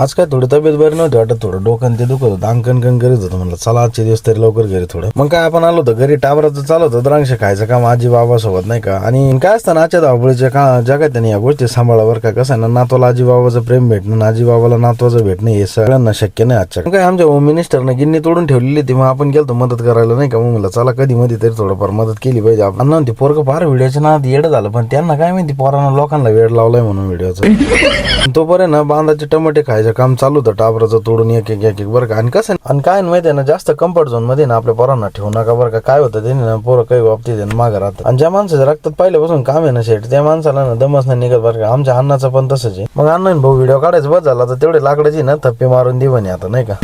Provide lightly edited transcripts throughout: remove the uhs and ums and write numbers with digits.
आज काय थोडी तब्येत बरी नव्हती वाटत, थोडं डोकं ते दुखत होतं, अंकन करीत होतं. म्हणलं चला आजचे दिवस तरी लवकर घरी थोडं. मग काय आपण आलो होतो घरी, टाबराचं चालू होतं द्रांक्ष खायचं काम आजी बाबा सोबत नाही का. आणि काय असतं ना आजच्या धावपळीच्या जगात त्यांनी या गोष्टी सांभाळावर का. कसं आहे ना, नातवाला आजी बाबाचं प्रेम भेटणं, आजी बाबाला नातवाचं भेटणं हे सगळ्यांना शक्य नाही आजच्या. काय आमच्या होम मिनिस्टरने गिन्नी तोडून ठेवलेली ती, मग आपण गेलतो मदत करायला नाही का. मग म्हणलं चला कधी मध्ये तरी थोडंफार मदत केली पाहिजे आपण. ते पोरग फार व्हिडिओच्या ना येडं झालं, पण त्यांना काय माहिती पोरांना लोकांना वेळ लावलाय म्हणून व्हिडिओचं. तोपर्यंत ना बांधाचे टमाटे खायचं काम चालू होतं, टाबराचं तोडून एक एक बरं का. आणि कसं आणि काय माहिती आहे ना, जास्त कम्फर्ट झोन मध्ये ना आपल्या पोरांना ठेवू नका बरं का. काय होतं त्यांनी ना पोरं काही बाबतीत मागं राहतात. आणि ज्या माणसाच्या रक्तात पहिल्यापासून काम आहे ना शेट, त्या माणसाला ना दमच नाही निघत बरं का. आमच्या अण्णाचं पण तसंच आहे. मग अण्णा भाऊ व्हिडिओ काढायचं बस झाला तर तेवढे लाकडाची ना थप्पी मारून दे म्हणे आता नाही का.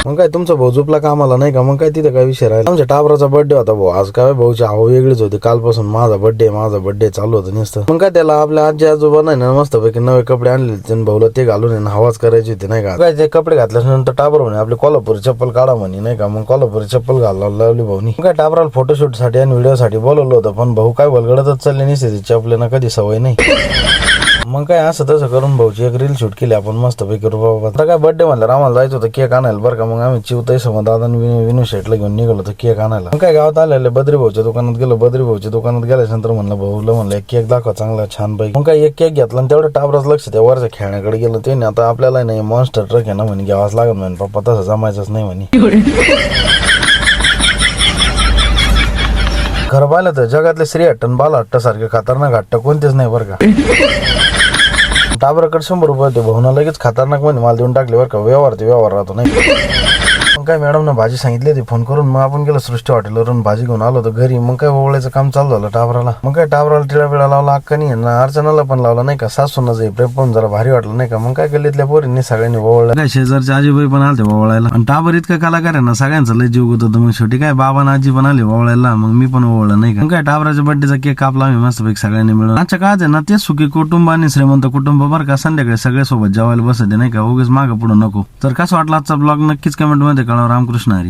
मग काय तुमचा भाऊ झोपला कामाला नाही का. मग काय तिथे काय विषय राहिला. आमच्या टाबराचा बर्थडे होता भाऊ आज. काय भाऊची हवा वेगळीच होती, कालपासून माझा बर्थडे चालू होतं नुसतं. मग काय त्याला आपल्या आजी आजोबा नाही ना मस्तपैकी नवे कपडे आणले होते, भाऊला ते घालून हवाच करायची होती नाही का. काय ते कपडे घातल्यानंतर टाबर म्हणे आपली कोल्हापुरी चप्पल काढा म्हणे नाही का. मग कोल्हापुरी चप्पल घालायला लावली भाऊनी. काय टाबराला फोटोशूट साठी आणि व्हिडिओ साठी बोलवलं होतं, पण भाऊ काय वलगडतच चालले नसते, चपलेना कधी सवय नाही. मग काय असं तसं करून भाऊची एक रील शूट केली आपण मस्त पैकी रुपा. आता काय बर्थडे म्हणलं आम्हाला जायचं होतं केक आणायला बरं का. मग आम्ही चिवताई समोर दादा विनू शेटला घेऊन निघालो होतो केक आणायला. मग काय गावात आलेले बद्री भाऊच्या दुकानात गेलो. बद्री भाऊच्या दुकानात गेल्यानंतर म्हणलं भाऊला म्हणलं एक केक दाखवा चांगला छान पैकी. मग काय एक केक घेतला आणि तेवढं टाबराच लक्ष त्या वरच्या खेळण्याकडे गेलो. ते आता आपल्याला नाही मॉन्स्टर ट्रक आहे ना म्हणे घ्यावाच लागत म्हणे पप्पा, तसं जमायचंच नाही म्हणे. खरं पाहिलं तर जगातले श्रीहट्ट आणि बालहट्ट सारखे खतरनाक हट्ट कोणतेच नाही बरं का. टाबराकडे 100 रुपये होते, भाऊना लगेच खतरनाक मध्ये माल देऊन टाकले बरं का. व्यवहार राहतो नाही. मग काय मॅडम ना भाजी सांगितली होती फोन करून. मग आपण गेलो सृष्टी हॉटेलवरून भाजी घेऊन आलो होतो घरी. मग काय ओवळायचं काम चालू झालं टाबराला. मग काय टाबराला टिळा लावला, अक्कानी ना अर्चनाला पण लावला नाही का. सासूना जे प्रेम पण जरा भारी वाटलं नाही का. मग काय गल्लीतल्या पोरींनी सगळ्यांनी ओवळलं. काय शेजारच्या आजीबाई पण आलते ओवळायला. आणि टाबर इतकं कलाकार आहे ना, सगळ्यांचं लय जीव होत होतं. मग शेवटी काय बाबा ना आजी पण आले ओवळायला, मग मी पण ओवळलं नाही का. मग काय टाबराच्या बर्थडेचा केक कापला आम्ही मस्तपैकी सगळ्यांनी मिळून. आजच्या काळात आहे ना ते सुखी कुटुंब आणि श्रीमंत कुटुंब बरं का. संध्याकाळी सगळे सोबत जेवायला बसते नाही का, उगेच मागं पुढं नको. तर कसं वाटलं आजचा ब्लॉग नक्कीच कमेंट मध्ये कळवा. रामकृष्ण हरी.